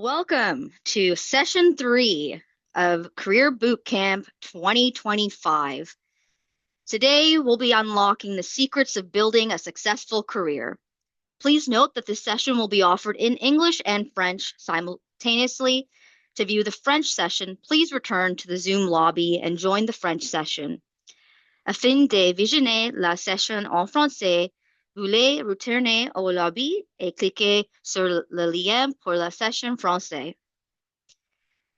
Welcome to session 3 of Career Bootcamp 2025. Today, we'll be unlocking the secrets of building a successful career. Please note that this session will be offered in English and French simultaneously. To view the French session, please return to the Zoom lobby and join the French session. Afin de visionner la session en français, veuillez retourner au lobby et cliquer sur le lien pour la session française.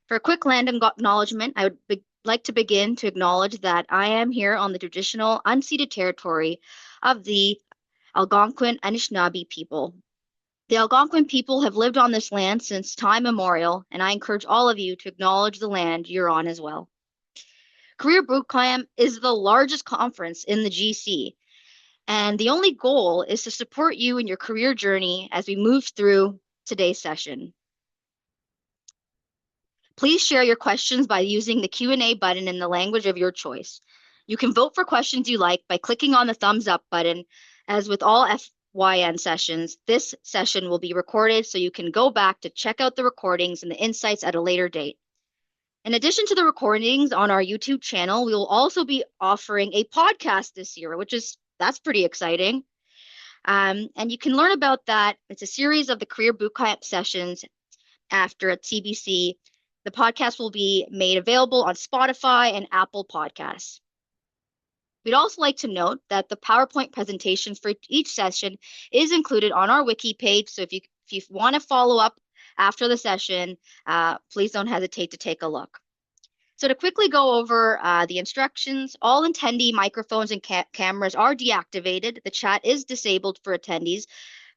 For a quick land acknowledgement, I would like to begin to acknowledge that I am here on the traditional unceded territory of the Algonquin Anishinaabe people. The Algonquin people have lived on this land since time immemorial, and I encourage all of you to acknowledge the land you're on as well. Career Bootcamp is the largest conference in the GC, and the only goal is to support you in your career journey as we move through today's session. Please share your questions by using the Q&A button in the language of your choice. You can vote for questions you like by clicking on the thumbs up button. As with all FYN sessions, this session will be recorded so you can go back to check out the recordings and the insights at a later date. In addition to the recordings on our YouTube channel, we will also be offering a podcast this year, that's pretty exciting. And you can learn about that. It's a series of the Career Bootcamp sessions after at CBC. The podcast will be made available on Spotify and Apple Podcasts. We'd also like to note that the PowerPoint presentation for each session is included on our wiki page. So if you want to follow up after the session, please don't hesitate to take a look. So to quickly go over the instructions, all attendee microphones and cameras are deactivated. The chat is disabled for attendees,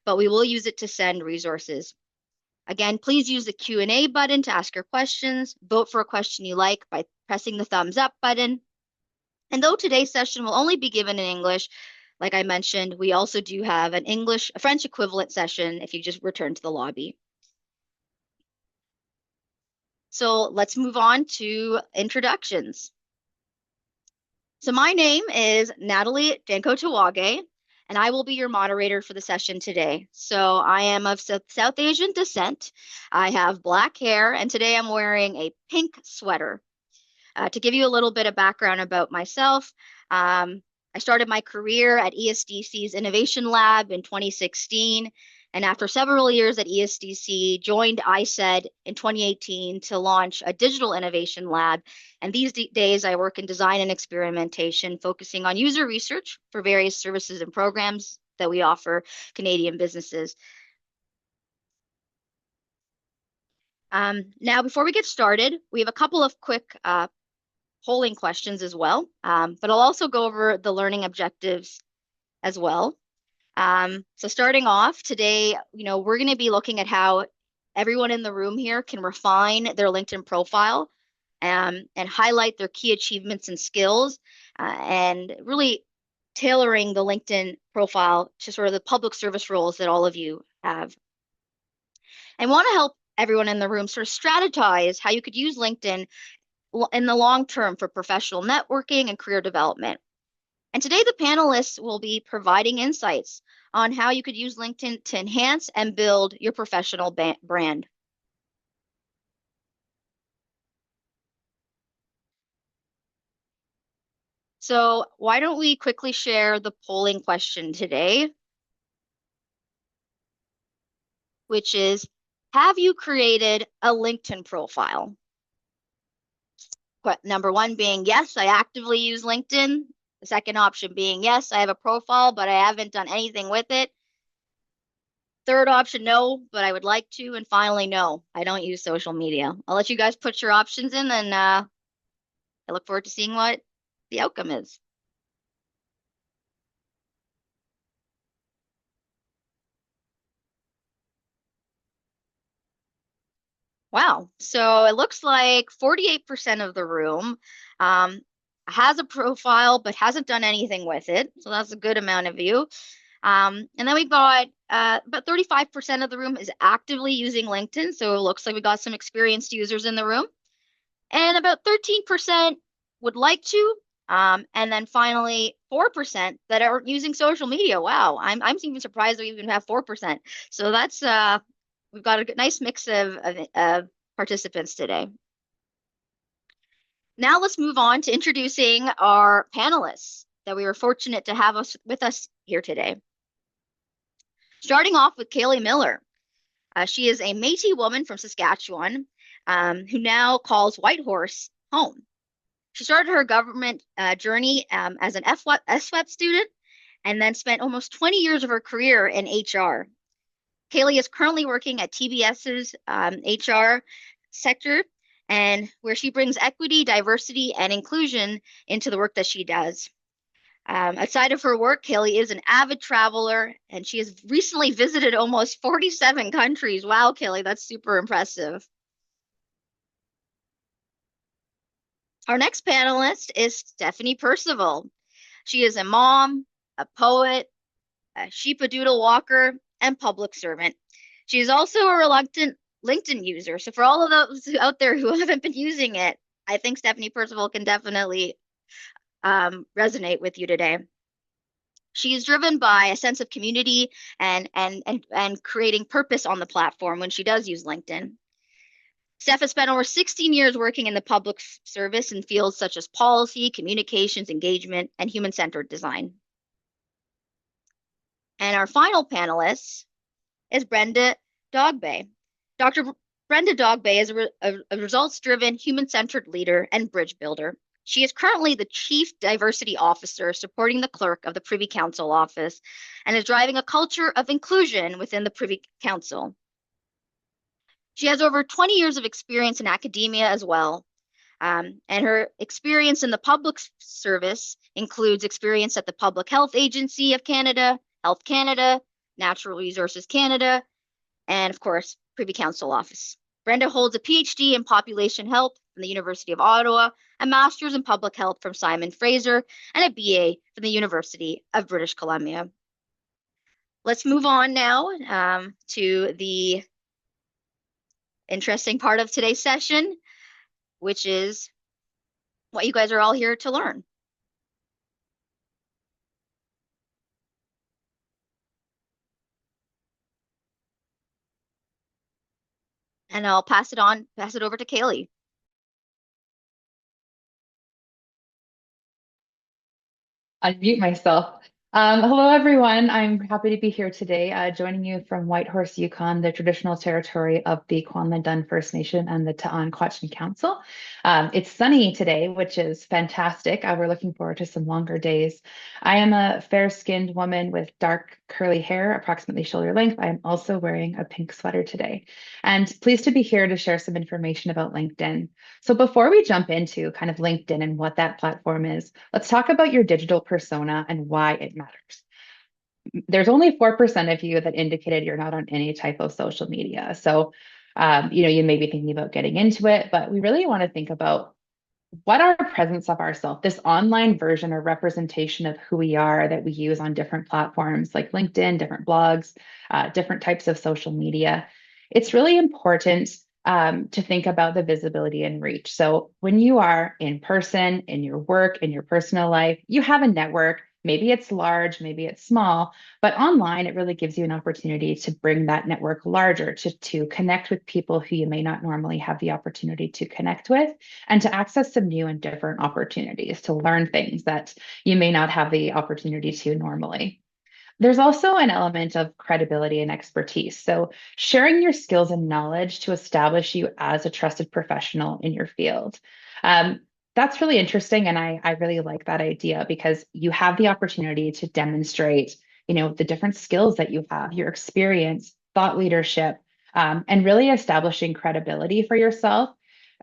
but we will use it to send resources. Again, please use the Q&A button to ask your questions. Vote for a question you like by pressing the thumbs up button. And though today's session will only be given in English, like I mentioned, we also do have a French equivalent session if you just return to the lobby. So let's move on to introductions. So my name is Natalie Danko-Tawage, and I will be your moderator for the session today. So I am of South Asian descent. I have black hair, and today I'm wearing a pink sweater. To give you a little bit of background about myself, I started my career at ESDC's Innovation Lab in 2016, and after several years at ESDC, joined ISED in 2018 to launch a digital innovation lab. And these days, I work in design and experimentation, focusing on user research for various services and programs that we offer Canadian businesses. Now, before we get started, we have a couple of quick polling questions as well, but I'll also go over the learning objectives as well. So starting off today, we're going to be looking at how everyone in the room here can refine their LinkedIn profile and highlight their key achievements and skills, and really tailoring the LinkedIn profile to sort of the public service roles that all of you have. I want to help everyone in the room sort of strategize how you could use LinkedIn in the long term for professional networking and career development. And today the panelists will be providing insights on how you could use LinkedIn to enhance and build your professional brand. So why don't we quickly share the polling question today, which is, have you created a LinkedIn profile? Number one being, yes, I actively use LinkedIn. The second option being, yes, I have a profile, but I haven't done anything with it. Third option, no, but I would like to. And finally, no, I don't use social media. I'll let you guys put your options in, and I look forward to seeing what the outcome is. Wow, so it looks like 48% of the room has a profile but hasn't done anything with it. So that's a good amount of you. And then we got about 35% of the room is actively using LinkedIn. So it looks like we got some experienced users in the room. And about 13% would like to. And then finally, 4% that are using social media. Wow, I'm even surprised we even have 4%. So that's we've got a nice mix of participants today. Now let's move on to introducing our panelists that we were fortunate to have with us here today. Starting off with Kaylee Miller. She is a Métis woman from Saskatchewan who now calls Whitehorse home. She started her government journey as an SWEP student and then spent almost 20 years of her career in HR. Kaylee is currently working at TBS's HR sector, and where she brings equity, diversity, and inclusion into the work that she does. Outside of her work, Kaylee is an avid traveler, and she has recently visited almost 47 countries. Wow, Kaylee, that's super impressive. Our next panelist is Stephanie Percival. She is a mom, a poet, a sheepadoodle walker, and public servant. She is also a reluctant LinkedIn user. So for all of those out there who haven't been using it, I think Stephanie Percival can definitely resonate with you today. She is driven by a sense of community and creating purpose on the platform when she does use LinkedIn. Steph has spent over 16 years working in the public service in fields such as policy, communications, engagement, and human-centered design. And our final panelist is Brenda Dogbay. Dr. Brenda Dogbay is a results-driven, human-centered leader and bridge builder. She is currently the Chief Diversity Officer supporting the clerk of the Privy Council office and is driving a culture of inclusion within the Privy Council. She has over 20 years of experience in academia as well. And her experience in the public service includes experience at the Public Health Agency of Canada, Health Canada, Natural Resources Canada, and of course, Privy Council office. Brenda holds a PhD in population health from the University of Ottawa, a master's in public health from Simon Fraser, and a BA from the University of British Columbia. Let's move on now to the interesting part of today's session, which is what you guys are all here to learn. And I'll pass it over to Kaylee. Unmute myself. Hello, everyone. I'm happy to be here today, joining you from Whitehorse, Yukon, the traditional territory of the Kwanlin First Nation and the Ta'an-Quechin Council. It's sunny today, which is fantastic. We're looking forward to some longer days. I am a fair-skinned woman with dark curly hair, approximately shoulder length. I'm also wearing a pink sweater today, and pleased to be here to share some information about LinkedIn. So before we jump into kind of LinkedIn and what that platform is, let's talk about your digital persona and why it matters. There's only 4% of you that indicated you're not on any type of social media. So, you may be thinking about getting into it, but we really want to think about what our presence of ourselves, this online version or representation of who we are that we use on different platforms like LinkedIn, different blogs, different types of social media. It's really important to think about the visibility and reach. So when you are in person, in your work, in your personal life, you have a network. Maybe it's large, maybe it's small, but online, it really gives you an opportunity to bring that network larger, to connect with people who you may not normally have the opportunity to connect with, and to access some new and different opportunities, to learn things that you may not have the opportunity to normally. There's also an element of credibility and expertise. So sharing your skills and knowledge to establish you as a trusted professional in your field. That's really interesting. And I really like that idea because you have the opportunity to demonstrate, the different skills that you have, your experience, thought leadership, and really establishing credibility for yourself,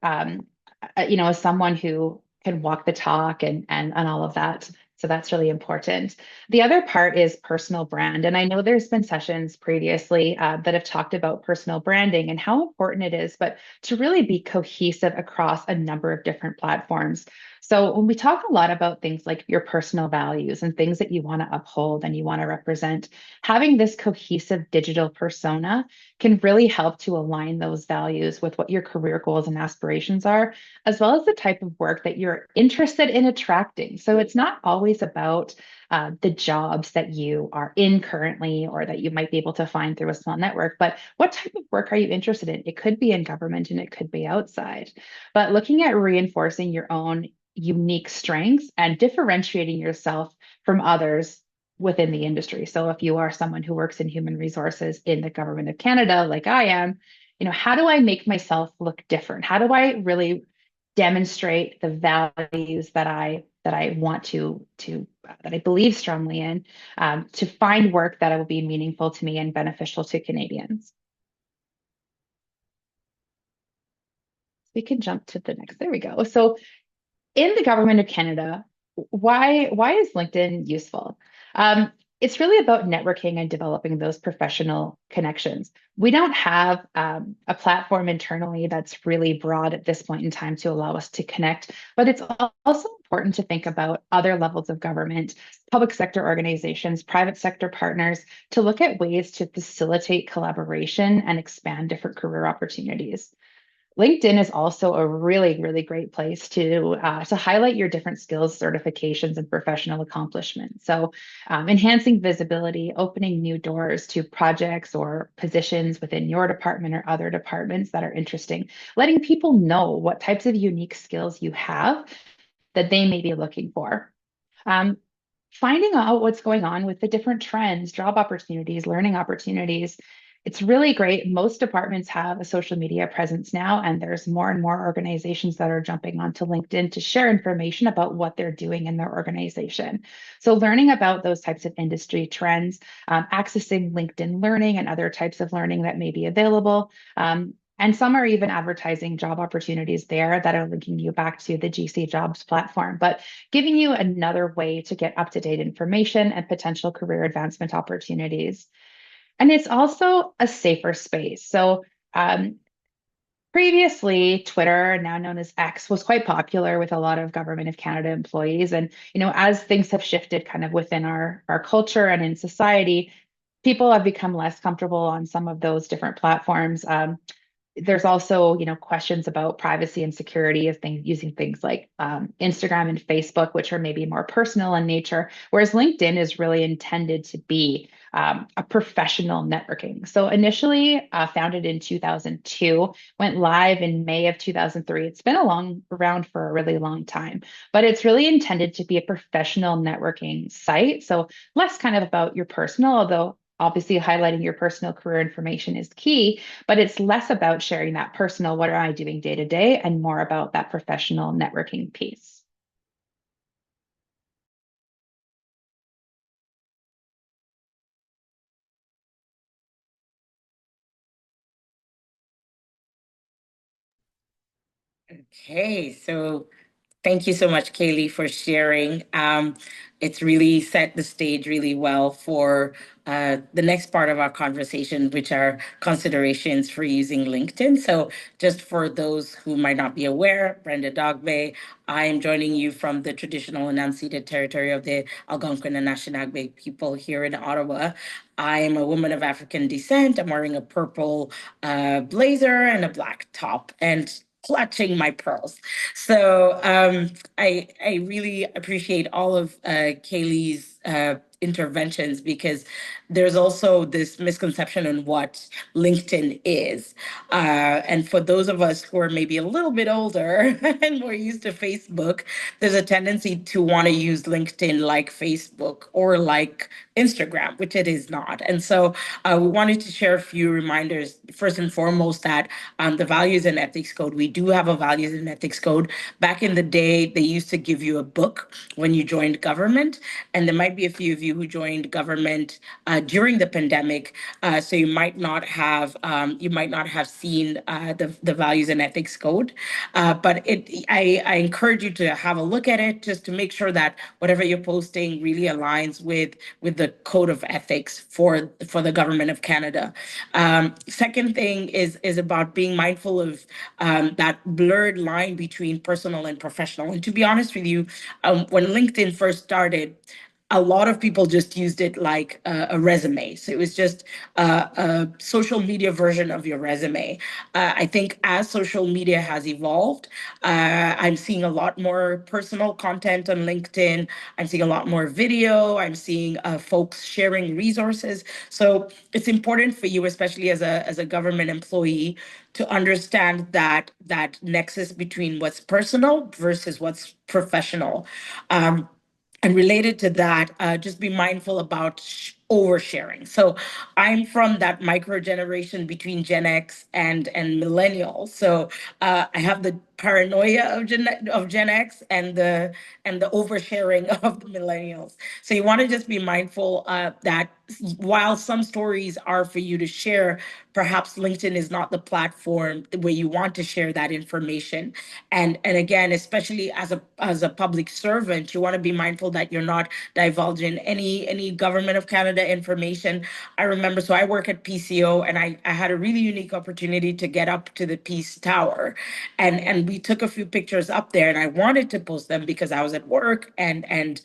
as someone who can walk the talk and all of that. So that's really important. The other part is personal brand. And I know there's been sessions previously that have talked about personal branding and how important it is, but to really be cohesive across a number of different platforms. So when we talk a lot about things like your personal values and things that you want to uphold and you want to represent, having this cohesive digital persona can really help to align those values with what your career goals and aspirations are, as well as the type of work that you're interested in attracting. So it's not always about the jobs that you are in currently or that you might be able to find through a small network, but what type of work are you interested in? It could be in government and it could be outside. But looking at reinforcing your own unique strengths and differentiating yourself from others within the industry. So if you are someone who works in human resources in the government of Canada, like I am, how do I make myself look different? How do I really demonstrate the values that I want to that I believe strongly in, to find work that will be meaningful to me and beneficial to Canadians? We can jump to the next. There we go. So in the government of Canada, why is LinkedIn useful? It's really about networking and developing those professional connections. We don't have a platform internally that's really broad at this point in time to allow us to connect, but it's also important to think about other levels of government, public sector organizations, private sector partners, to look at ways to facilitate collaboration and expand different career opportunities. LinkedIn is also a really, really great place to highlight your different skills, certifications, and professional accomplishments. So, enhancing visibility, opening new doors to projects or positions within your department or other departments that are interesting, letting people know what types of unique skills you have that they may be looking for. Um, Finding out what's going on with the different trends, job opportunities, learning opportunities. It's really great. Most departments have a social media presence now, and there's more and more organizations that are jumping onto LinkedIn to share information about what they're doing in their organization. So, learning about those types of industry trends, accessing LinkedIn Learning and other types of learning that may be available. And some are even advertising job opportunities there that are linking you back to the GC Jobs platform. But giving you another way to get up to date information and potential career advancement opportunities. And it's also a safer space. So, previously, Twitter, now known as X, was quite popular with a lot of Government of Canada employees. And, as things have shifted kind of within our culture and in society, people have become less comfortable on some of those different platforms. There's also, questions about privacy and security of things using things like Instagram and Facebook, which are maybe more personal in nature, whereas LinkedIn is really intended to be a professional networking. So initially founded in 2002, went live in May of 2003. It's been around for a really long time, but it's really intended to be a professional networking site. So less kind of about your personal, although obviously highlighting your personal career information is key, but it's less about sharing that personal, what am I doing day to day, and more about that professional networking piece. Okay, so thank you so much, Kaylee, for sharing. It's really set the stage really well for the next part of our conversation, which are considerations for using LinkedIn. So, just for those who might not be aware, Brenda Dogbe, I am joining you from the traditional and unceded territory of the Algonquin and Anishinaabe people here in Ottawa. I am a woman of African descent. I'm wearing a purple blazer and a black top, and clutching my pearls. So I really appreciate all of Kaylee's interventions, because there's also this misconception on what LinkedIn is. And for those of us who are maybe a little bit older and more used to Facebook, there's a tendency to want to use LinkedIn like Facebook or like Instagram, which it is not. And so we wanted to share a few reminders. First and foremost, that the Values and Ethics Code, we do have a Values and Ethics Code. Back in the day, they used to give you a book when you joined government. And there might be a few of you who joined government during the pandemic. So you might not have seen the Values and Ethics Code. But I encourage you to have a look at it, just to make sure that whatever you're posting really aligns with the code of ethics for the government of Canada. Second thing is about being mindful of that blurred line between personal and professional. And to be honest with you, when LinkedIn first started, a lot of people just used it like a resume. So it was just a social media version of your resume. I think as social media has evolved, I'm seeing a lot more personal content on LinkedIn. I'm seeing a lot more video. I'm seeing folks sharing resources. So it's important for you, especially as a government employee, to understand that nexus between what's personal versus what's professional. Um, and related to that, just be mindful about oversharing. So I'm from that micro generation between Gen X and millennials. So I have the paranoia of Gen X and the oversharing of the millennials. So you want to just be mindful that while some stories are for you to share, perhaps LinkedIn is not the platform where you want to share that information. And again, especially as a public servant, you want to be mindful that you're not divulging any government of Canada information. I remember, so I work at PCO, and I had a really unique opportunity to get up to the Peace Tower, and we took a few pictures up there, and I wanted to post them because I was at work, and it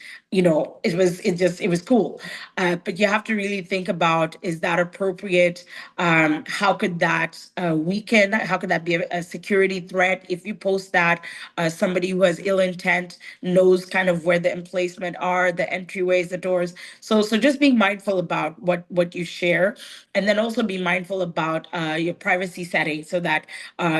was cool. But you have to really think about, is that appropriate? How could that weaken? How could that be a security threat if you post that? Somebody who has ill intent knows kind of where the emplacement are, the entryways, the doors. So just being mindful about what you share, and then also be mindful about your privacy settings so that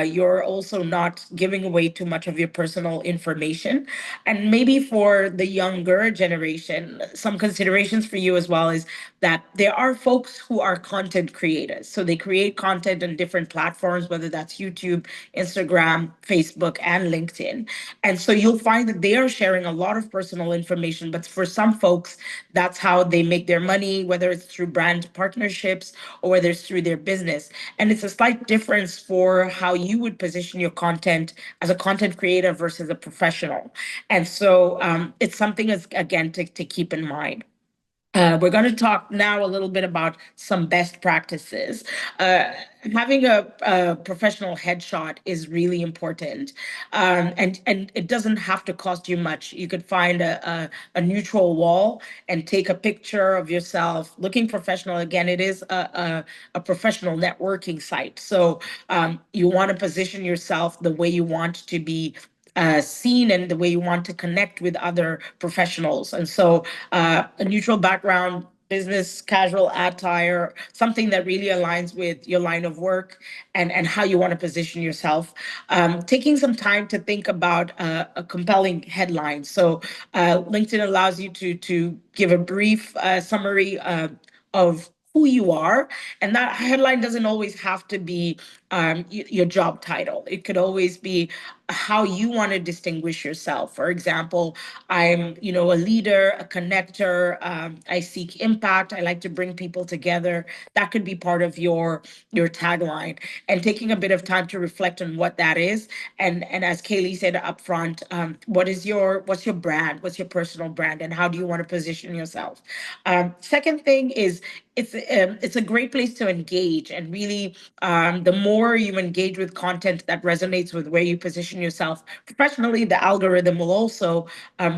you're also not giving away too much of your personal information. And maybe for the younger generation, some considerations for you as well is that there are folks who are content creators. So they create content on different platforms, whether that's YouTube, Instagram, Facebook, and LinkedIn. And so you'll find that they are sharing a lot of personal information, but for some folks, that's how they make their money, whether it's through brand partnerships or whether it's through their business. And it's a slight difference for how you would position your content as a content creator versus a professional. And so it's something, as, again, to keep in mind. We're going to talk now a little bit about some best practices. Uh, Having a professional headshot is really important, and it doesn't have to cost you much. You could find a neutral wall and take a picture of yourself looking professional. Again, it is a professional networking site, so you want to position yourself the way you want to be seen and the way you want to connect with other professionals. And so a neutral background, business casual attire, something that really aligns with your line of work and how you want to position yourself. Taking some time to think about a compelling headline. So LinkedIn allows you to give a brief summary of who you are, and that headline doesn't always have to be your job title. It could always be how you want to distinguish yourself. For example, I'm, a leader, a connector. I seek impact. I like to bring people together. That could be part of your tagline. And taking a bit of time to reflect on what that is. And as Kaylee said up front, what's your brand? What's your personal brand? And how do you want to position yourself? Second thing is, it's a great place to engage, and really the more you engage with content that resonates with where you position yourself professionally, the algorithm will also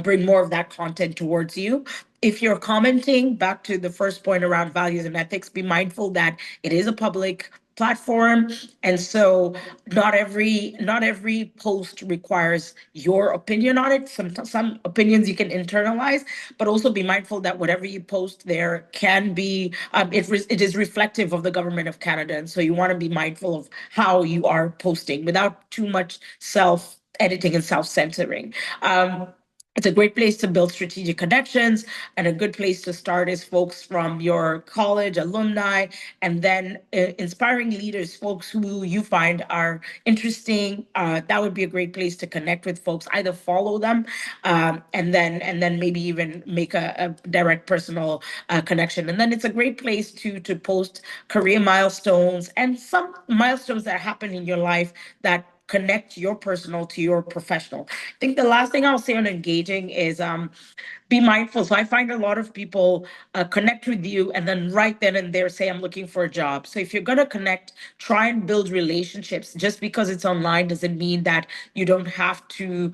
bring more of that content towards you. If you're commenting, back to the first point around values and ethics, be mindful that it is a public platform, and so not every post requires your opinion on it. Some opinions you can internalize, but also be mindful that whatever you post there can be it is reflective of the government of Canada, and so you want to be mindful of how you are posting without too much self editing and self censoring. It's a great place to build strategic connections, and a good place to start is folks from your college, alumni, and then inspiring leaders, folks who you find are interesting. That would be a great place to connect with folks. Either follow them, and then maybe even make a direct personal connection. And then it's a great place to post career milestones and some milestones that happen in your life that connect your personal to your professional. I think the last thing I'll say on engaging is be mindful. So I find a lot of people connect with you and then right then and there say, I'm looking for a job. So if you're going to connect, try and build relationships. Just because it's online doesn't mean that you don't have to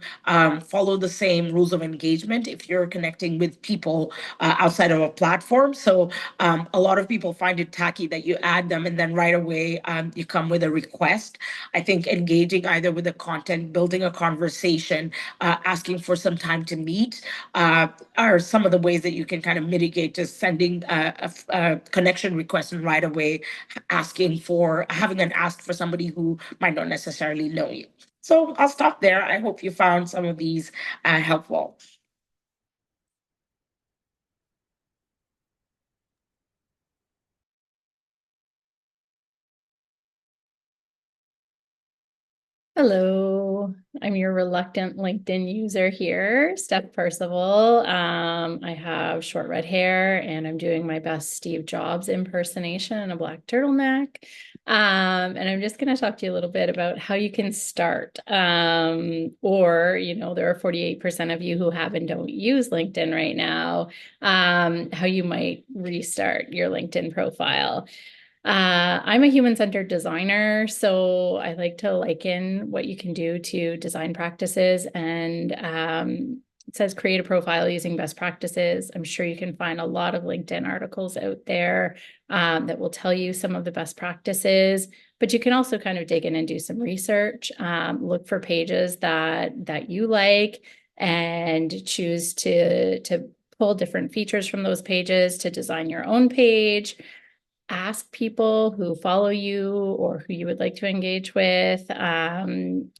follow the same rules of engagement if you're connecting with people outside of a platform. So a lot of people find it tacky that you add them and then right away you come with a request. I think engaging either with the content, building a conversation, asking for some time to meet are some of the ways that you can kind of mitigate just sending a connection request and right away asking for having an ask for somebody who might not necessarily know you. So I'll stop there. I hope you found some of these helpful. Hello, I'm your reluctant LinkedIn user here, Steph Percival. I have short red hair and I'm doing my best Steve Jobs impersonation in a black turtleneck. And I'm just going to talk to you a little bit about how you can start. Or, there are 48% of you who have and don't use LinkedIn right now, how you might restart your LinkedIn profile. I'm a human-centered designer, so I like to liken what you can do to design practices, and it says create a profile using best practices. I'm sure you can find a lot of LinkedIn articles out there that will tell you some of the best practices, but you can also kind of dig in and do some research, look for pages that you like, and choose to pull different features from those pages to design your own page. Ask people who follow you or who you would like to engage with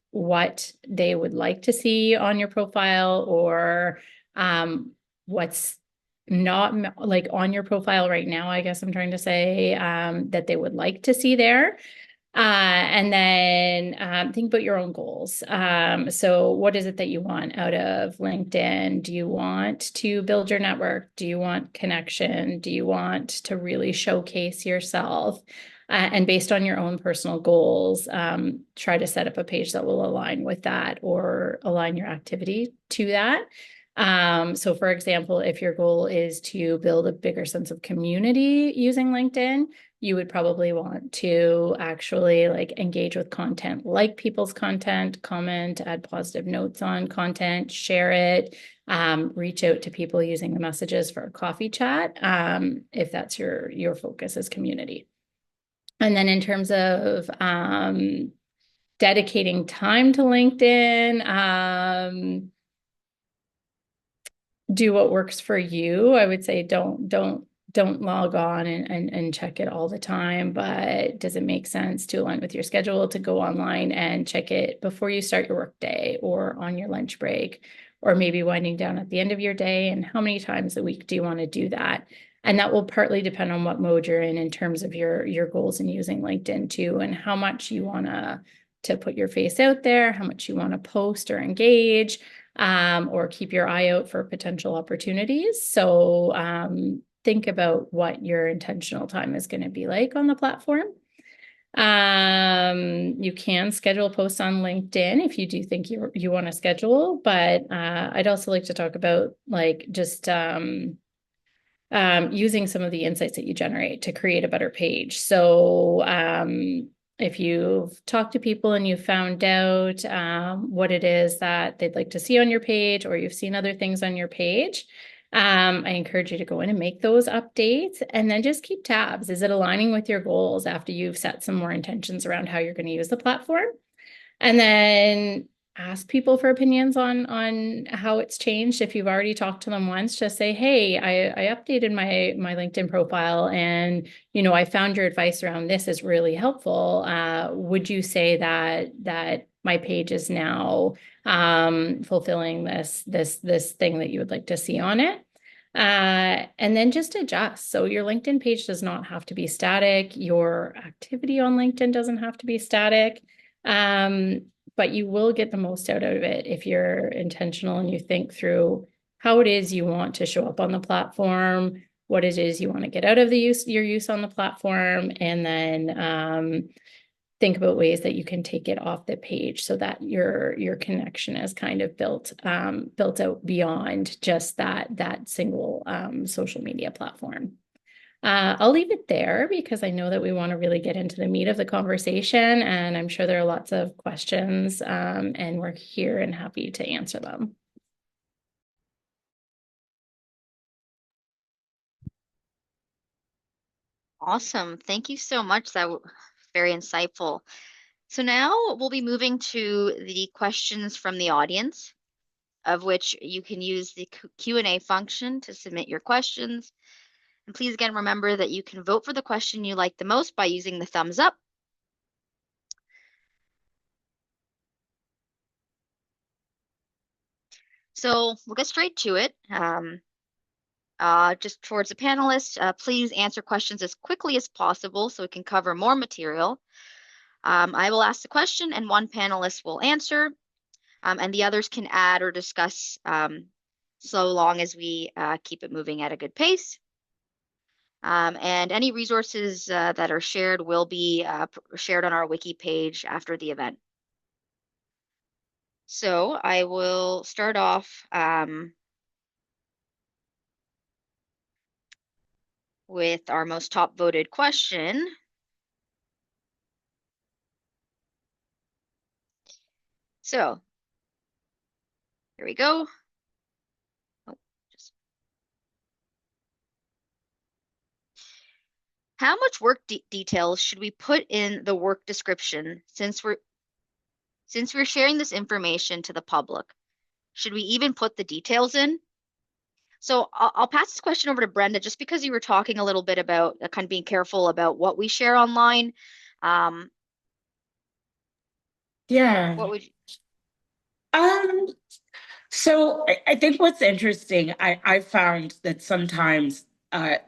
what they would like to see on your profile, or what's not like on your profile right now, I guess I'm trying to say, that they would like to see there. And then think about your own goals. So what is it that you want out of LinkedIn? Do you want to build your network? Do you want connection? Do you want to really showcase yourself? And based on your own personal goals, try to set up a page that will align with that or align your activity to that. So for example, if your goal is to build a bigger sense of community using LinkedIn, you would probably want to actually engage with content, like people's content, comment, add positive notes on content, share it, reach out to people using the messages for a coffee chat, if that's your focus as community. And then in terms of dedicating time to LinkedIn, do what works for you. I would say don't log on and check it all the time, but does it make sense to align with your schedule to go online and check it before you start your workday or on your lunch break, or maybe winding down at the end of your day? And how many times a week do you want to do that? And that will partly depend on what mode you're in terms of your goals in using LinkedIn too, and how much you want to put your face out there, how much you want to post or engage, or keep your eye out for potential opportunities. So think about what your intentional time is going to be like on the platform. You can schedule posts on LinkedIn if you do think you want to schedule, but I'd also like to talk about just using some of the insights that you generate to create a better page. So if you've talked to people and you've found out what it is that they'd like to see on your page, or you've seen other things on your page, I encourage you to go in and make those updates, and then just keep tabs. Is it aligning with your goals after you've set some more intentions around how you're going to use the platform? And then ask people for opinions on how it's changed. If you've already talked to them once, just say, hey, I updated my LinkedIn profile, and I found your advice around this is really helpful. Would you say that my page is now fulfilling this thing that you would like to see on it? And then just adjust. So your LinkedIn page does not have to be static. Your activity on LinkedIn doesn't have to be static. But you will get the most out of it if you're intentional and you think through how it is you want to show up on the platform, what it is you want to get out of your use on the platform, and then think about ways that you can take it off the page so that your connection is kind of built out beyond just that single social media platform. I'll leave it there because I know that we want to really get into the meat of the conversation, and I'm sure there are lots of questions, and we're here and happy to answer them. Awesome. Thank you so much. That was very insightful. So now we'll be moving to the questions from the audience, of which you can use the Q&A function to submit your questions. And please again, remember that you can vote for the question you like the most by using the thumbs up. So we'll get straight to it. Just towards the panelists, please answer questions as quickly as possible so we can cover more material. I will ask the question and one panelist will answer, and the others can add or discuss so long as we keep it moving at a good pace. And any resources that are shared will be shared on our wiki page after the event. So I will start off with our most top voted question. So here we go. Oh, how much work details should we put in the work description since we're sharing this information to the public? Should we even put the details in? So I'll pass this question over to Brenda, just because you were talking a little bit about kind of being careful about what we share online. Yeah. What would you? So I think what's interesting, I found that sometimes,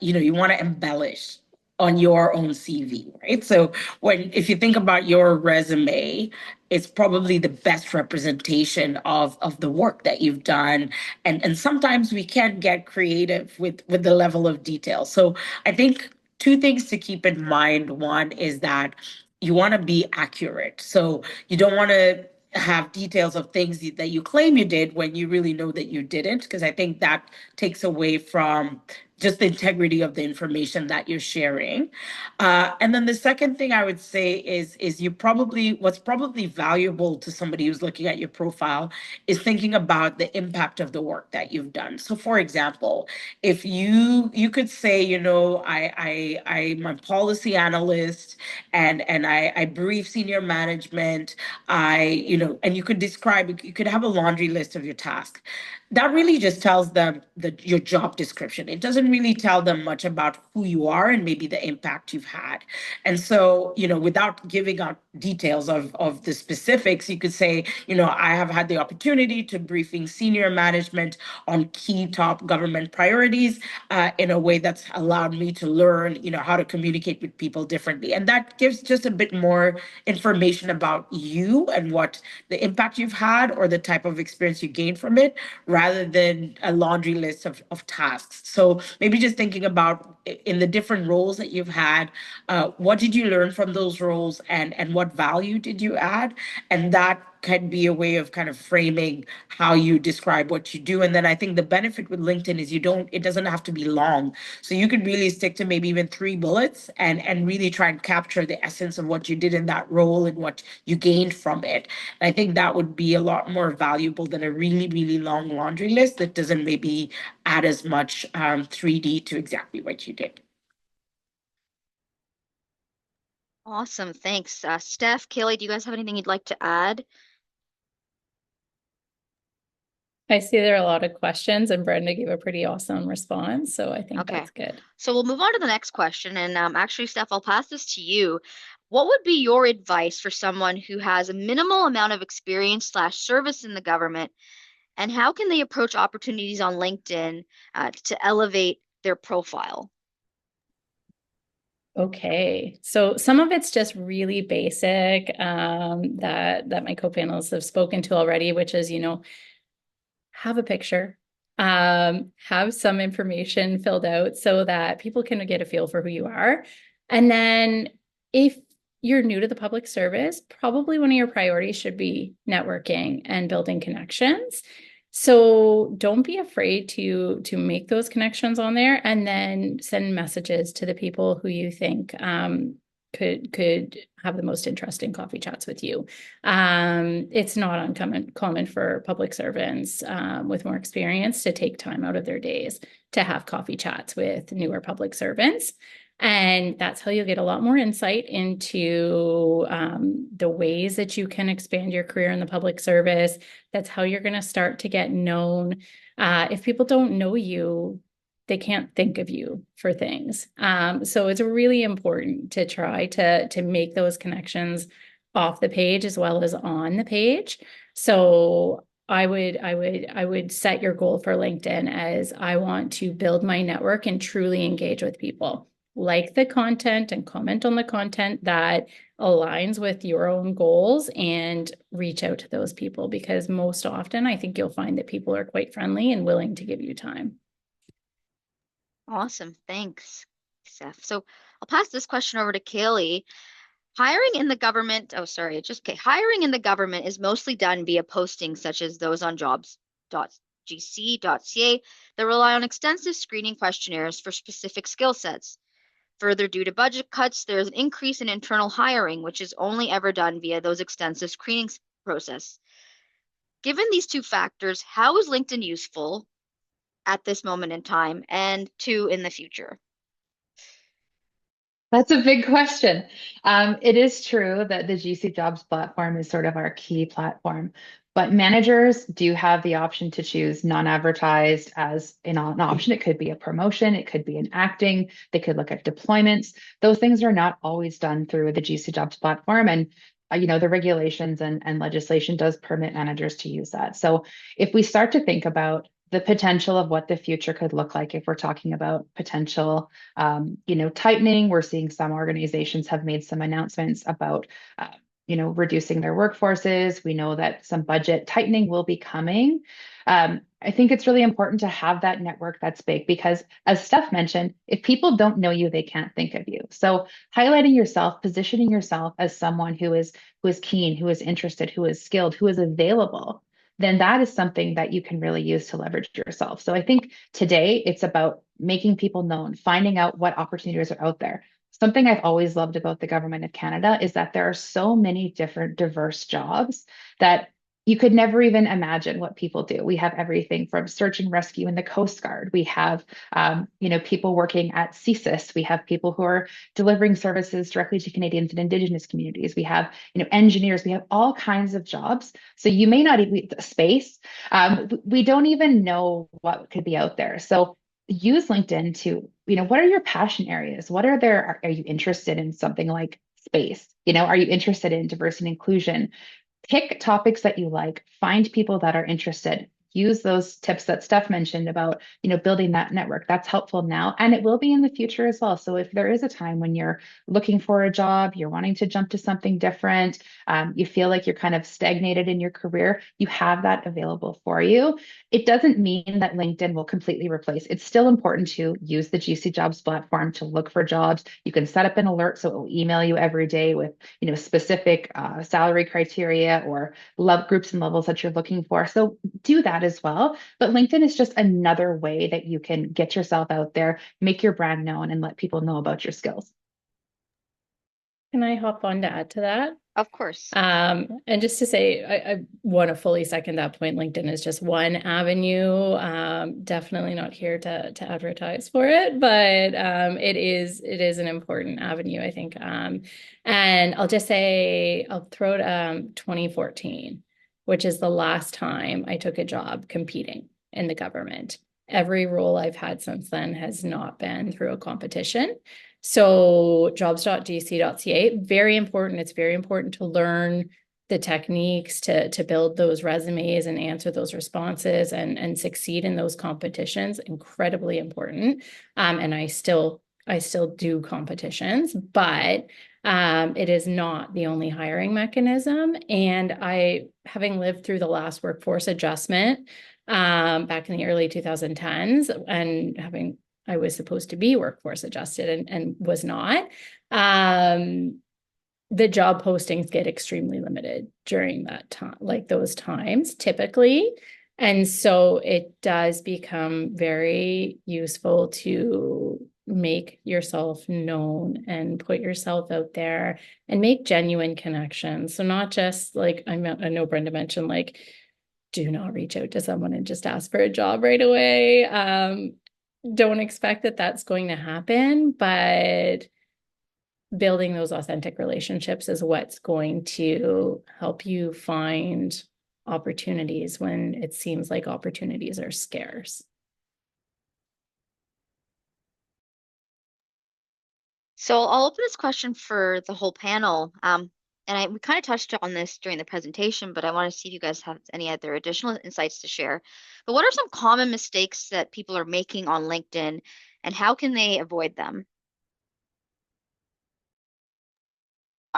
you want to embellish on your own CV, right? So if you think about your resume, it's probably the best representation of the work that you've done. And sometimes we can get creative with the level of detail. So I think two things to keep in mind. One is that you want to be accurate. So you don't want to have details of things that you claim you did when you really know that you didn't, because I think that takes away from just the integrity of the information that you're sharing. And then the second thing I would say is what's probably valuable to somebody who's looking at your profile is thinking about the impact of the work that you've done. So for example, if you could say, I'm a policy analyst and I brief senior management, and you could have a laundry list of your tasks. That really just tells them your job description. It doesn't really tell them much about who you are and maybe the impact you've had. And so, without giving out details of the specifics, you could say, I have had the opportunity to briefing senior management on key top government priorities in a way that's allowed me to learn, how to communicate with people differently. And that gives just a bit more information about you and what the impact you've had or the type of experience you gained from it, rather than a laundry list of tasks. So maybe just thinking about in the different roles that you've had, what did you learn from those roles, and what value did you add? And that can be a way of kind of framing how you describe what you do. And then I think the benefit with LinkedIn is it doesn't have to be long. So you could really stick to maybe even 3 bullets and really try and capture the essence of what you did in that role and what you gained from it. And I think that would be a lot more valuable than a really, really long laundry list that doesn't maybe add as much 3D to exactly what you did. Awesome, thanks. Steph, Kaylee, do you guys have anything you'd like to add? I see there are a lot of questions, and Brenda gave a pretty awesome response, so I think Okay. that's good. So we'll move on to the next question. And actually, Steph, I'll pass this to you. What would be your advice for someone who has a minimal amount of experience / service in the government, and how can they approach opportunities on LinkedIn to elevate their profile? Okay, so some of it's just really basic that my co-panelists have spoken to already, which is, have a picture, have some information filled out so that people can get a feel for who you are. And then if you're new to the public service, probably one of your priorities should be networking and building connections. So don't be afraid to make those connections on there, and then send messages to the people who you think could have the most interesting coffee chats with you. It's not common for public servants with more experience to take time out of their days to have coffee chats with newer public servants. And that's how you'll get a lot more insight into the ways that you can expand your career in the public service. That's how you're going to start to get known. If people don't know you, they can't think of you for things. So it's really important to try to make those connections off the page as well as on the page. So I would set your goal for LinkedIn as, I want to build my network and truly engage with people. Like the content and comment on the content that aligns with your own goals, and reach out to those people, because most often I think you'll find that people are quite friendly and willing to give you time. Awesome. Thanks, Seth. So I'll pass this question over to Kaylee. Hiring in the government, hiring in the government is mostly done via postings such as those on jobs.gc.ca that rely on extensive screening questionnaires for specific skill sets. Further, due to budget cuts, there is an increase in internal hiring, which is only ever done via those extensive screening process. Given these two factors, how is LinkedIn useful at this moment in time and in the future? That's a big question. It is true that the GC Jobs platform is sort of our key platform, but managers do have the option to choose non-advertised as an option. It could be a promotion, it could be an acting, they could look at deployments. Those things are not always done through the GC Jobs platform, and the regulations and legislation does permit managers to use that. So if we start to think about the potential of what the future could look like, if we're talking about potential, tightening, we're seeing some organizations have made some announcements about, reducing their workforces. We know that some budget tightening will be coming. I think it's really important to have that network that's big, because as Steph mentioned, if people don't know you, they can't think of you. So highlighting yourself, positioning yourself as someone who is keen, who is interested, who is skilled, who is available, then that is something that you can really use to leverage yourself. So I think today it's about making people known, finding out what opportunities are out there. Something I've always loved about the government of Canada is that there are so many different diverse jobs that you could never even imagine what people do. We have everything from search and rescue in the Coast Guard. We have, people working at CSIS. We have people who are delivering services directly to Canadians and Indigenous communities. We have, engineers. We have all kinds of jobs. So you may not even space. We don't even know what could be out there. So use LinkedIn to, what are your passion areas? Are you interested in something like space? Are you interested in diversity and inclusion? Pick topics that you like, find people that are interested, use those tips that Steph mentioned about, building that network. That's helpful now, and it will be in the future as well. So if there is a time when you're looking for a job, you're wanting to jump to something different, you feel like you're kind of stagnated in your career, you have that available for you. It doesn't mean that LinkedIn will completely replace. It's still important to use the GC Jobs platform to look for jobs. You can set up an alert so it will email you every day with, specific salary criteria or love groups and levels that you're looking for. So do that as well. But LinkedIn is just another way that you can get yourself out there, make your brand known, and let people know about your skills. Can I hop on to add to that? Of course. And just to say, I want to fully second that point. LinkedIn is just one avenue. Definitely not here to advertise for it, but it is an important avenue, I think. And I'll just say, I'll throw it 2014, which is the last time I took a job competing in the government. Every role I've had since then has not been through a competition. So jobs.gc.ca, very important. It's very important to learn the techniques to build those resumes and answer those responses and succeed in those competitions. Incredibly important. And I still do competitions, but it is not the only hiring mechanism. And having lived through the last workforce adjustment back in the early 2010s, and I was supposed to be workforce adjusted and was not. the job postings get extremely limited during that time, like those times typically. And so it does become very useful to make yourself known and put yourself out there and make genuine connections. So not just like, I know Brenda mentioned, like, do not reach out to someone and just ask for a job right away. Don't expect that that's going to happen, but building those authentic relationships is what's going to help you find opportunities when it seems like opportunities are scarce. So I'll open this question for the whole panel. And we kind of touched on this during the presentation, but I want to see if you guys have any other additional insights to share. But what are some common mistakes that people are making on LinkedIn, and how can they avoid them?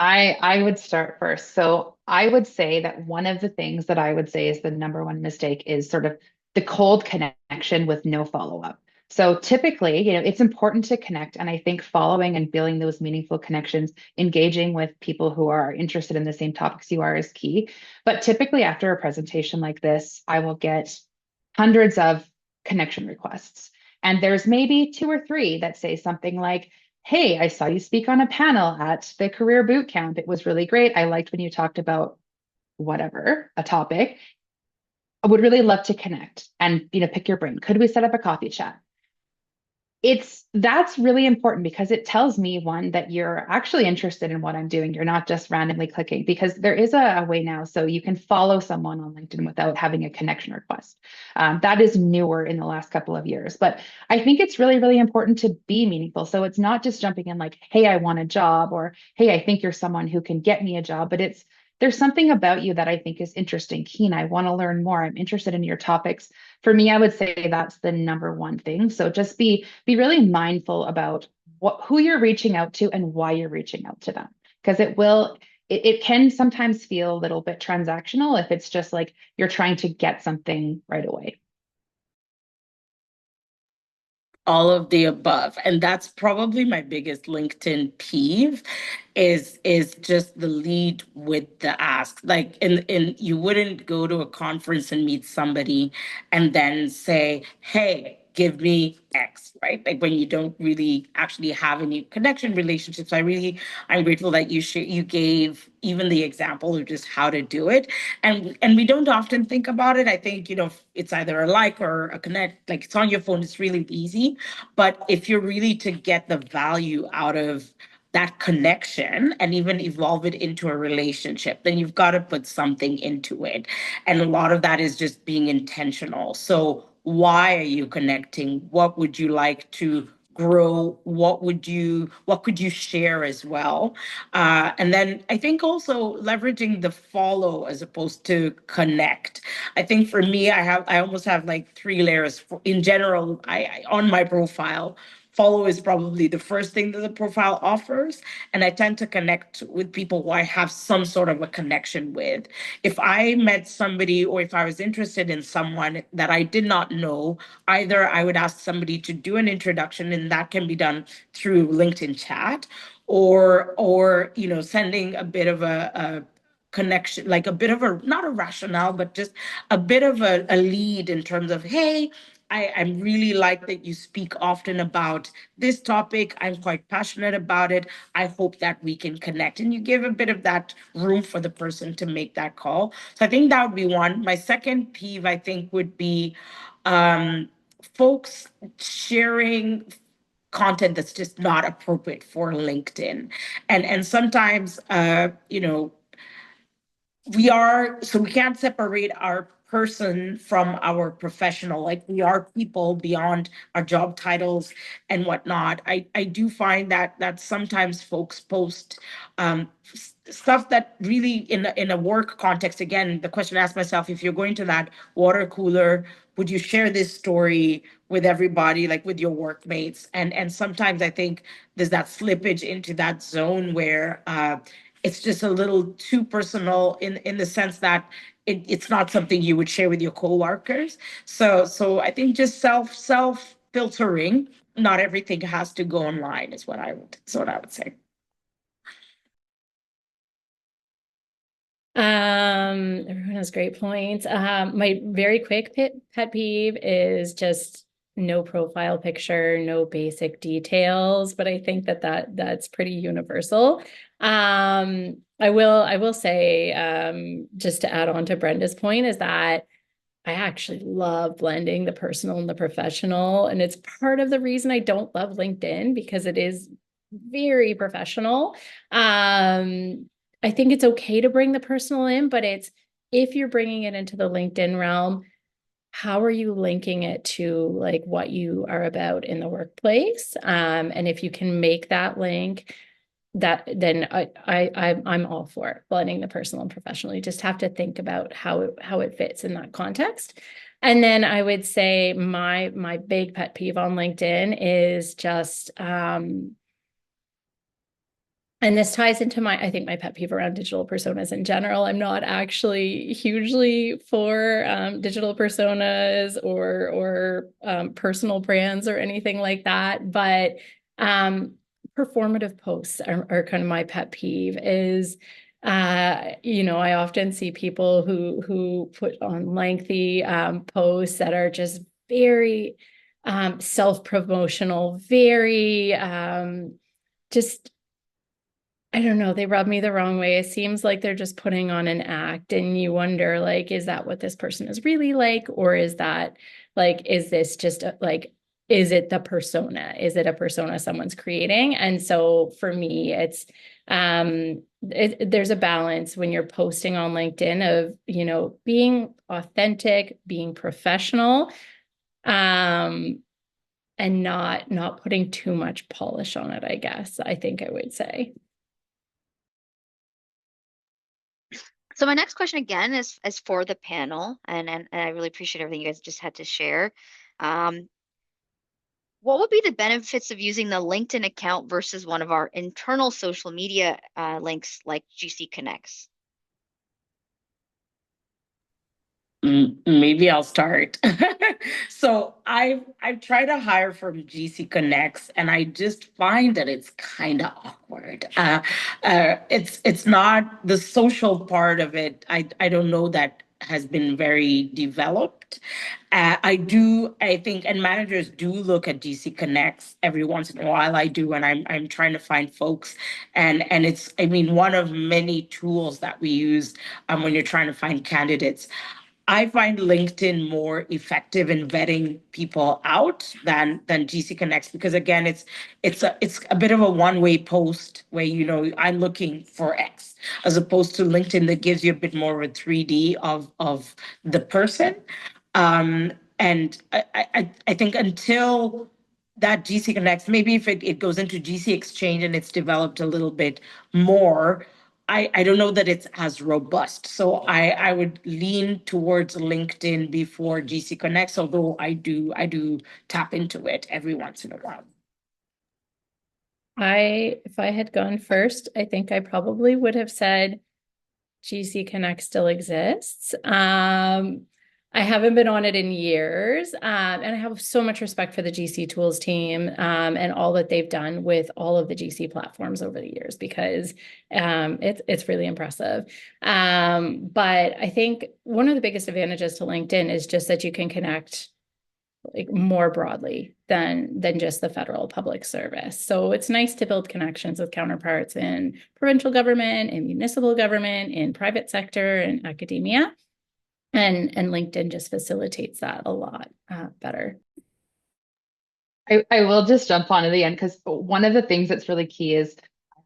I would start first. So I would say that one of the things that I would say is the number one mistake is sort of the cold connection with no follow-up. So typically, it's important to connect. And I think following and building those meaningful connections, engaging with people who are interested in the same topics you are is key. But typically after a presentation like this, I will get hundreds of connection requests. And there's maybe two or three that say something like, hey, I saw you speak on a panel at the career boot camp. It was really great. I liked when you talked about whatever, a topic. I would really love to connect and, pick your brain. Could we set up a coffee chat? That's really important because it tells me, one, that you're actually interested in what I'm doing. You're not just randomly clicking, because there is a way now so you can follow someone on LinkedIn without having a connection request. That is newer in the last couple of years, but I think it's really, really important to be meaningful. So it's not just jumping in like, hey, I want a job, or hey, I think you're someone who can get me a job, but there's something about you that I think is interesting, keen. I want to learn more. I'm interested in your topics. For me, I would say that's the number one thing. So just be really mindful about who you're reaching out to and why you're reaching out to them, because it can sometimes feel a little bit transactional if it's just like you're trying to get something right away. All of the above, and that's probably my biggest LinkedIn peeve is just the lead with the ask. Like, in you wouldn't go to a conference and meet somebody and then say, hey, give me X, right? Like, when you don't really actually have any connection relationships. I'm grateful that you gave even the example of just how to do it. And we don't often think about it. I think, it's either a like or a connect, like it's on your phone, it's really easy. But if you're really to get the value out of that connection and even evolve it into a relationship, then you've got to put something into it. And a lot of that is just being intentional. So why are you connecting? What would you like to grow? What could you share as well? And then I think also leveraging the follow as opposed to connect. I think for me, I almost have like three layers. In general, I on my profile, follow is probably the first thing that the profile offers. And I tend to connect with people who I have some sort of a connection with. If I met somebody or if I was interested in someone that I did not know, either I would ask somebody to do an introduction, and that can be done through LinkedIn chat, or sending a bit of a connection, like a bit of a, not a rationale, but just a bit of a lead in terms of, hey, I really like that you speak often about this topic. I'm quite passionate about it. I hope that we can connect. And you give a bit of that room for the person to make that call. So I think that would be one. My second peeve, I think, would be folks sharing content that's just not appropriate for LinkedIn. And sometimes we can't separate our person from our professional. Like, we are people beyond our job titles and whatnot. I do find that sometimes folks post stuff that really, in a work context. Again, the question I ask myself, if you're going to that water cooler, would you share this story with everybody, like with your workmates? And sometimes I think there's that slippage into that zone where it's just a little too personal in the sense that it's not something you would share with your coworkers. So I think just self filtering. Not everything has to go online is what I would say. has great points. My very quick pet peeve is just no profile picture, no basic details, but I think that's pretty universal. I will say, just to add on to Brenda's point, is that I actually love blending the personal and the professional. And it's part of the reason I don't love LinkedIn, because it is very professional. I think it's okay to bring the personal in, but it's, if you're bringing it into the LinkedIn realm, how are you linking it to like what you are about in the workplace? And if you can make that link, then I'm all for it, blending the personal and professional. You just have to think about how it fits in that context. And then I would say my big pet peeve on LinkedIn is just and this ties into I think my pet peeve around digital personas in general. I'm not actually hugely for digital personas or personal brands or anything like that, but performative posts are kind of my pet peeve. Is I often see people who put on lengthy posts that are just very self-promotional, very just, I don't know, they rub me the wrong way. It seems like they're just putting on an act, and you wonder, like, is that what this person is really like? Or is that like, is this just is it the persona? Is it a persona someone's creating? And so for me, it's there's a balance when you're posting on LinkedIn of, being authentic, being professional, and not putting too much polish on it, I guess, I think I would say. So my next question again is for the panel, and I really appreciate everything you guys just had to share. What would be the benefits of using the LinkedIn account versus one of our internal social media links like GC Connects? Maybe I'll start. So I've tried to hire from GC Connects, and I just find that it's kind of awkward. It's not the social part of it. I don't know that has been very developed. I think, and managers do look at GC Connects every once in a while. I do, and I'm trying to find folks, and it's, I mean, one of many tools that we use when you're trying to find candidates. I find LinkedIn more effective in vetting people out than GC Connects, because again, it's a bit of a one-way post where I'm looking for X, as opposed to LinkedIn that gives you a bit more of a 3D of the person. And I think until that GC Connects, maybe if it goes into GC Exchange and it's developed a little bit more, I don't know that it's as robust. So I would lean towards LinkedIn before GC Connects, although I do tap into it every once in a while. If I had gone first, I think I probably would have said GC Connect still exists. I haven't been on it in years, and I have so much respect for the GC Tools team and all that they've done with all of the GC platforms over the years, because it's really impressive. But I think one of the biggest advantages to LinkedIn is just that you can connect like more broadly than just the federal public service. So it's nice to build connections with counterparts in provincial government, in municipal government, in private sector, and academia. And LinkedIn just facilitates that a lot better. I will just jump on at the end, because one of the things that's really key is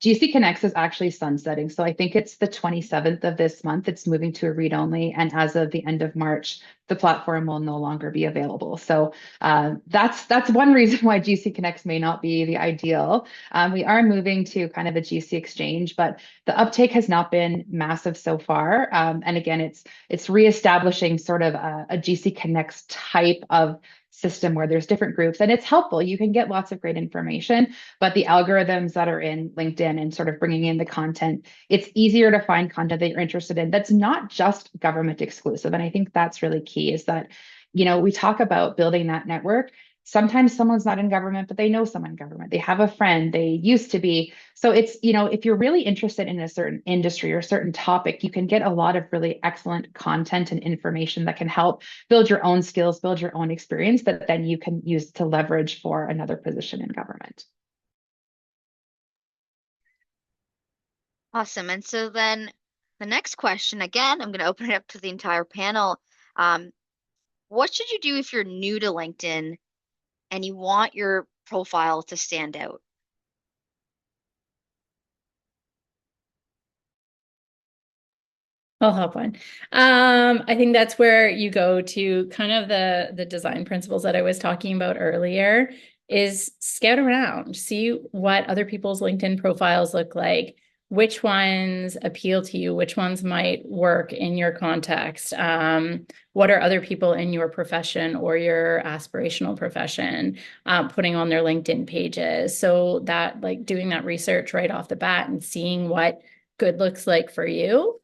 GC Connects is actually sunsetting. So I think it's the 27th of this month. It's moving to a read only. And as of the end of March, the platform will no longer be available. So that's one reason why GC Connects may not be the ideal. We are moving to kind of a GC exchange, but the uptake has not been massive so far. And again, it's reestablishing sort of a GC Connects type of system where there's different groups, and it's helpful. You can get lots of great information, but the algorithms that are in LinkedIn and sort of bringing in the content, it's easier to find content that you're interested in that's not just government exclusive. And I think that's really key, is that we talk about building that network. Sometimes someone's not in government, but they know someone in government. They have a friend, they used to be. So it's, if you're really interested in a certain industry or a certain topic, you can get a lot of really excellent content and information that can help build your own skills, build your own experience that then you can use to leverage for another position in government. Awesome. And so then the next question, again, I'm going to open it up to the entire panel. Um, what should you do if you're new to LinkedIn and you want your profile to stand out? I'll hop on. I think that's where you go to kind of the design principles that I was talking about earlier is scout around, see what other people's LinkedIn profiles look like, which ones appeal to you, which ones might work in your context. What are other people in your profession or your aspirational profession putting on their LinkedIn pages? So that like doing that research right off the bat and seeing what good looks like for you,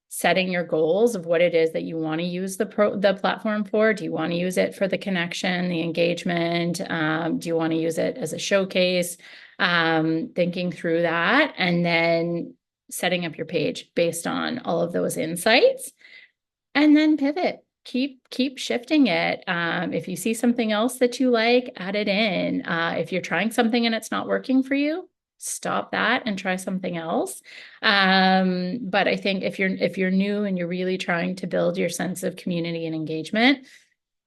setting your goals of what it is that you want to use the platform for. Do you want to use it for the connection, the engagement? Do you want to use it as a showcase? Thinking through that and then setting up your page based on all of those insights, and then pivot. Keep shifting it. If you see something else that you like, add it in. If you're trying something and it's not working for you, stop that and try something else. But I think if you're new and you're really trying to build your sense of community and engagement,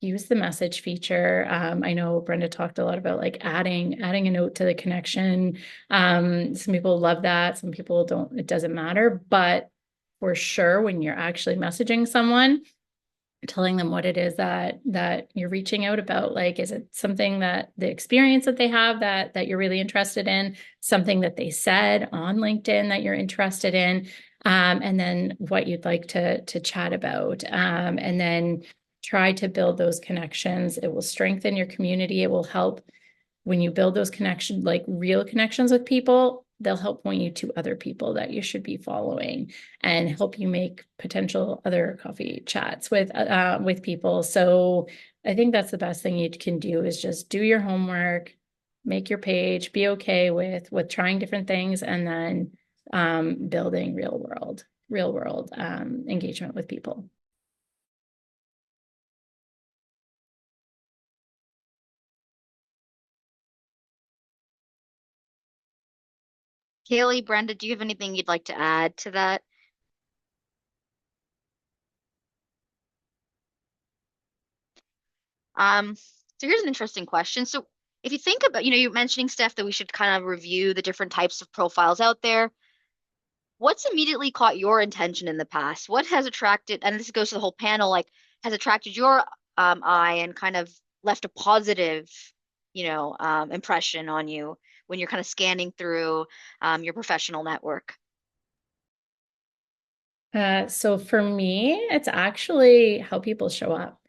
use the message feature. I know Brenda talked a lot about like adding a note to the connection. Some people love that, some people don't, it doesn't matter. But for sure, when you're actually messaging someone, telling them what it is that you're reaching out about, like, is it something that the experience that they have that you're really interested in, something that they said on LinkedIn that you're interested in, and then what you'd like to chat about, and then try to build those connections. It will strengthen your community. It will help when you build those connections, like real connections with people. They'll help point you to other people that you should be following and help you make potential other coffee chats with people. So I think that's the best thing you can do is just do your homework, make your page, be okay with trying different things, and then building real world engagement with people. Kaylee, Brenda, do you have anything you'd like to add to that? So here's an interesting question. So if you think about, you're mentioning, Steph, that we should kind of review the different types of profiles out there. What's immediately caught your attention in the past? What has attracted, and this goes to the whole panel, like has attracted your eye and kind of left a positive, impression on you when you're kind of scanning through your professional network? So for me, it's actually how people show up.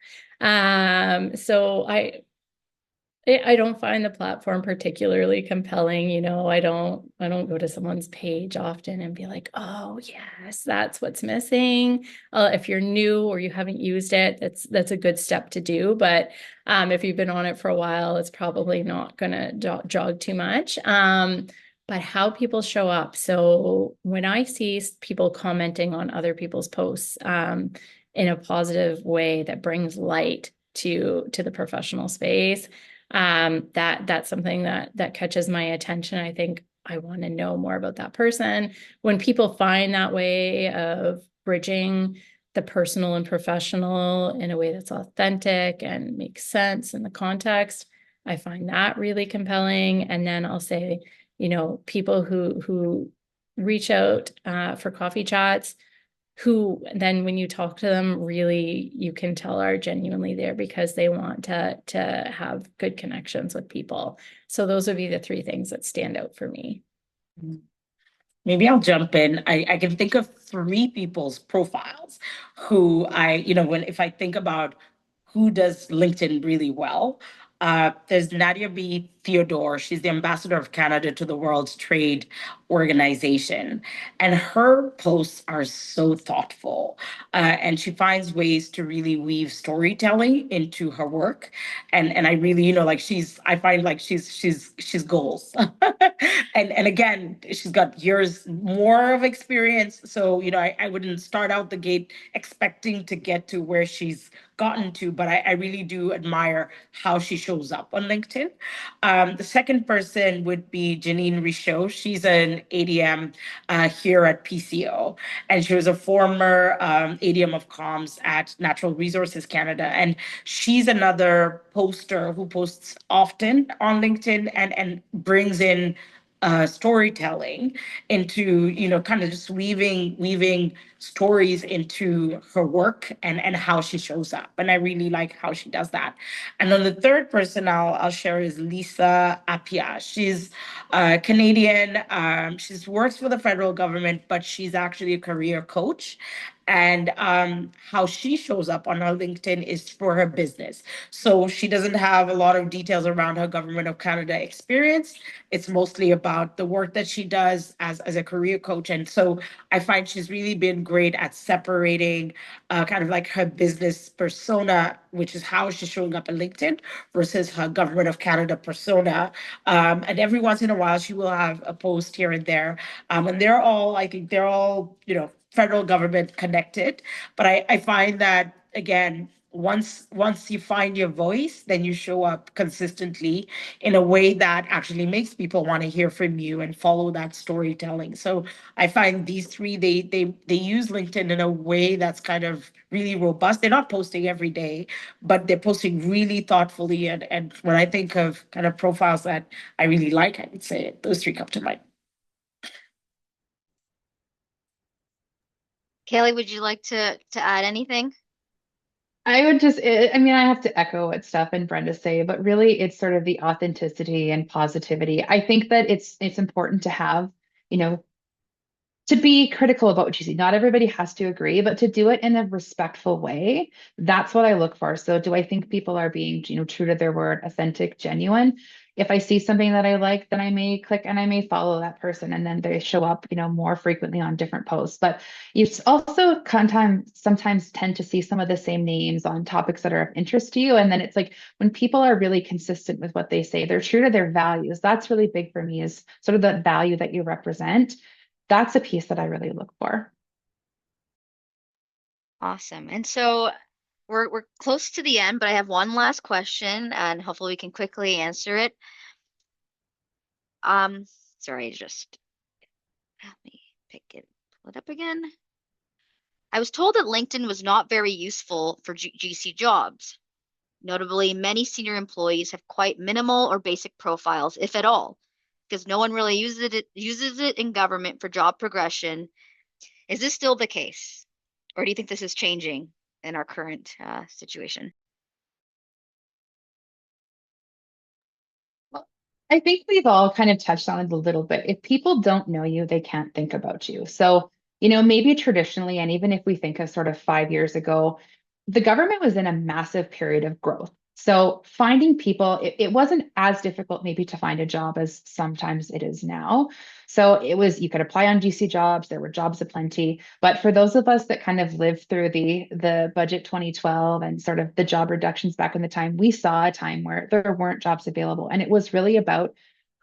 So I don't find the platform particularly compelling. I don't go to someone's page often and be like, oh yes, that's what's missing. If you're new or you haven't used it, that's a good step to do. But if you've been on it for a while, it's probably not gonna jog too much. But how people show up. So when I see people commenting on other people's posts in a positive way that brings light to the professional space, that's something that catches my attention. I think I want to know more about that person. When people find that way of bridging the personal and professional in a way that's authentic and makes sense in the context, I find that really compelling. And then I'll say, people who reach out for coffee chats, who then when you talk to them, really you can tell are genuinely there because they want to have good connections with people. So those would be the three things that stand out for me. Maybe I'll jump in. I can think of three people's profiles who if I think about who does LinkedIn really well, there's Nadia B. Theodore. She's the ambassador of Canada to the World Trade Organization. And her posts are so thoughtful. And she finds ways to really weave storytelling into her work. And I really, like I find like she's goals. And again, she's got years more of experience. So, I wouldn't start out the gate expecting to get to where she's gotten to, but I really do admire how she shows up on LinkedIn. The second person would be Janine Richaud. She's an ADM here at PCO, and she was a former ADM of comms at Natural Resources Canada. And she's another poster who posts often on LinkedIn and brings in storytelling into, kind of just weaving stories into her work and how she shows up. And I really like how she does that. And then the third person I'll share is Lisa Apia. She's Canadian. She's works for the federal government, but she's actually a career coach. And how she shows up on her LinkedIn is for her business. So she doesn't have a lot of details around her Government of Canada experience. It's mostly about the work that she does as a career coach. And so I find she's really been great at separating kind of like her business persona, which is how she's showing up on LinkedIn, versus her Government of Canada persona. And every once in a while, she will have a post here and there. And I think they're all, federal government connected. But I find that, again, once you find your voice, then you show up consistently in a way that actually makes people want to hear from you and follow that storytelling. So I find these three, they use LinkedIn in a way that's kind of really robust. They're not posting every day, but they're posting really thoughtfully. And when I think of kind of profiles that I really like, I would say those three come to mind. Kaylee, would you like to add anything? I would just, I mean, I have to echo what Steph and Brenda say, but really it's sort of the authenticity and positivity. I think that it's important to have, you know, to be critical about what you see. Not everybody has to agree, but to do it in a respectful way. That's what I look for. So do I think people are being, true to their word, authentic, genuine? If I see something that I like, then I may click and I may follow that person, and then they show up, more frequently on different posts. But you also sometimes tend to see some of the same names on topics that are of interest to you. And then it's like when people are really consistent with what they say, they're true to their values. That's really big for me, is sort of the value that you represent. That's a piece that I really look for. Awesome. And so we're close to the end, but I have one last question, and hopefully we can quickly answer it. Sorry, just let me pull it up again. I was told that LinkedIn was not very useful for GC jobs. Notably, many senior employees have quite minimal or basic profiles, if at all, because no one really uses it in government for job progression. Is this still the case? Or do you think this is changing in our current situation? Well, I think we've all kind of touched on it a little bit. If people don't know you, they can't think about you. So, maybe traditionally, and even if we think of sort of 5 years ago, the government was in a massive period of growth. So finding people, it wasn't as difficult maybe to find a job as sometimes it is now. So you could apply on GC jobs, there were jobs aplenty. But for those of us that kind of lived through the budget 2012 and sort of the job reductions back in the time, we saw a time where there weren't jobs available. And it was really about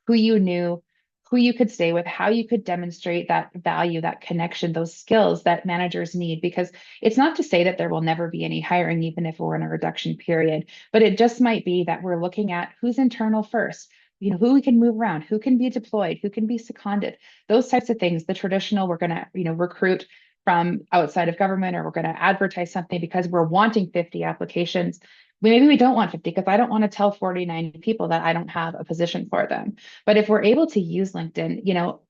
who you knew, who you could stay with, how you could demonstrate that value, that connection, those skills that managers need. Because it's not to say that there will never be any hiring, even if we're in a reduction period, but it just might be that we're looking at who's internal first, who we can move around, who can be deployed, who can be seconded, those types of things. The traditional, we're going to, recruit from outside of government, or we're going to advertise something because we're wanting 50 applications. Maybe we don't want 50 because I don't want to tell 49 people that I don't have a position for them. But if we're able to use LinkedIn,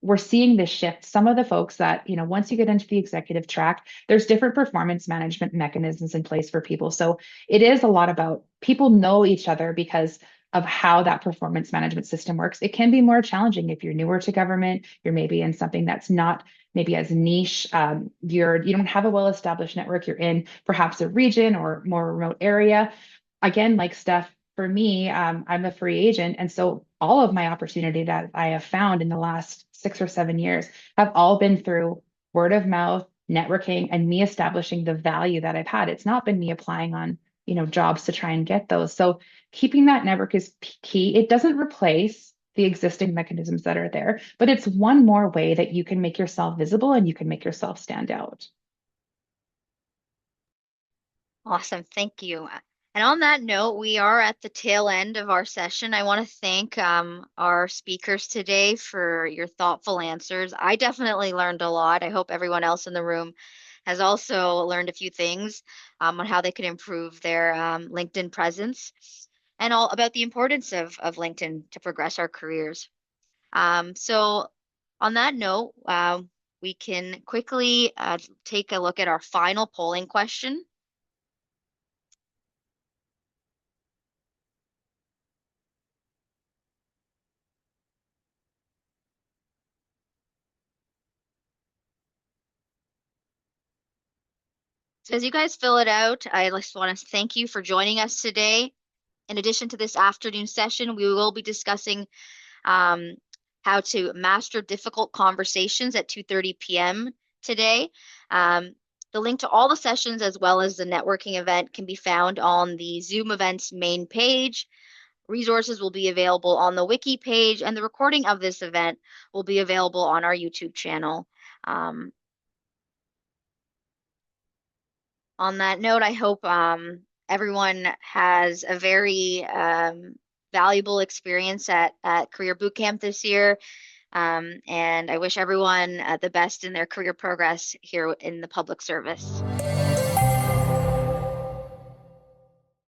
we're seeing this shift. Some of the folks that, once you get into the executive track, there's different performance management mechanisms in place for people. So it is a lot about people know each other because of how that performance management system works. It can be more challenging if you're newer to government, you're maybe in something that's not maybe as niche, you don't have a well-established network, you're in perhaps a region or more remote area. Again, like Steph, for me, I'm a free agent. And so all of my opportunity that I have found in the last 6 or 7 years have all been through word of mouth, networking, and me establishing the value that I've had. It's not been me applying on, jobs to try and get those. So keeping that network is key. It doesn't replace the existing mechanisms that are there, but it's one more way that you can make yourself visible and you can make yourself stand out. Awesome. Thank you. And on that note, we are at the tail end of our session. I want to thank our speakers today for your thoughtful answers. I definitely learned a lot. I hope everyone else in the room has also learned a few things on how they can improve their LinkedIn presence and all about the importance of LinkedIn to progress our careers. So on that note, we can quickly take a look at our final polling question. So as you guys fill it out, I just want to thank you for joining us today. In addition to this afternoon session, we will be discussing how to master difficult conversations at 2:30 p.m. today. The link to all the sessions as well as the networking event can be found on the Zoom events main page. Resources will be available on the wiki page, and the recording of this event will be available on our YouTube channel. On that note, I hope everyone has a very valuable experience at Career Bootcamp this year. And I wish everyone the best in their career progress here in the public service.